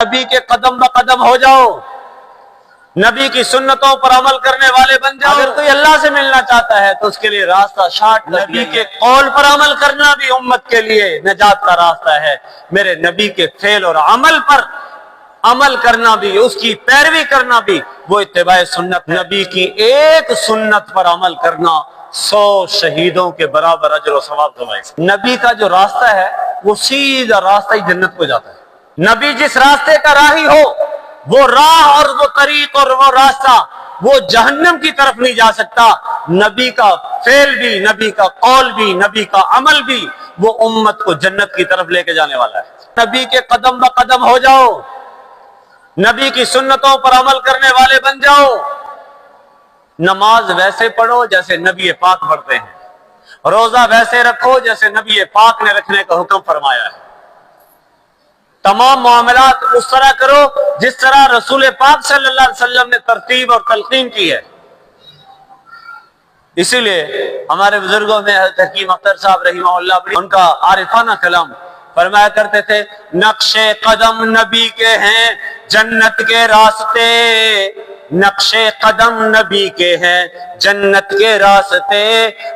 نبی کے قدم بقدم ہو جاؤ، نبی کی سنتوں پر عمل کرنے والے بن جاؤ۔ اگر کوئی اللہ سے ملنا چاہتا ہے تو اس کے لیے راستہ شارٹ، نبی کے قول پر عمل کرنا بھی امت کے لیے نجات کا راستہ ہے۔ میرے نبی کے فعل اور عمل پر عمل کرنا بھی، اس کی پیروی کرنا بھی وہ اتباع سنت ہے۔ نبی کی ایک سنت پر عمل کرنا 100 شہیدوں کے برابر اجر و ثواب کمائے۔ نبی کا جو راستہ ہے وہ سیدھا راستہ ہی جنت کو جاتا ہے۔ نبی جس راستے کا راہی ہو، وہ راہ اور وہ طریق اور وہ راستہ وہ جہنم کی طرف نہیں جا سکتا۔ نبی کا فعل بھی، نبی کا قول بھی، نبی کا عمل بھی وہ امت کو جنت کی طرف لے کے جانے والا ہے۔ نبی کے قدم بقدم ہو جاؤ، نبی کی سنتوں پر عمل کرنے والے بن جاؤ۔ نماز ویسے پڑھو جیسے نبی پاک پڑھتے ہیں، روزہ ویسے رکھو جیسے نبی پاک نے رکھنے کا حکم فرمایا ہے، تمام معاملات اس طرح کرو جس طرح رسول پاک صلی اللہ علیہ وسلم نے ترتیب اور تلقین کی ہے۔ اسی لیے ہمارے بزرگوں میں حضرت حکیم اختر صاحب رحمہ اللہ، ان کا عارفانہ کلام فرمایا کرتے تھے، نقش قدم نبی کے ہیں جنت کے راستے، نقش قدم نبی کے ہیں جنت کے راستے،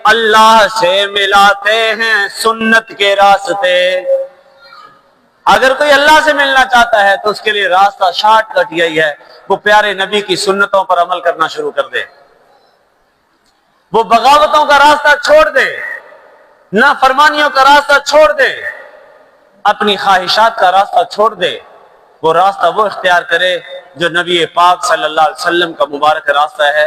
اللہ سے ملاتے ہیں سنت کے راستے۔ اگر کوئی اللہ سے ملنا چاہتا ہے تو اس کے لیے راستہ شارٹ کٹ یہی ہے، وہ پیارے نبی کی سنتوں پر عمل کرنا شروع کر دے، وہ بغاوتوں کا راستہ چھوڑ دے، نافرمانیوں کا راستہ چھوڑ دے، اپنی خواہشات کا راستہ چھوڑ دے، وہ راستہ وہ اختیار کرے جو نبی پاک صلی اللہ علیہ وسلم کا مبارک راستہ ہے۔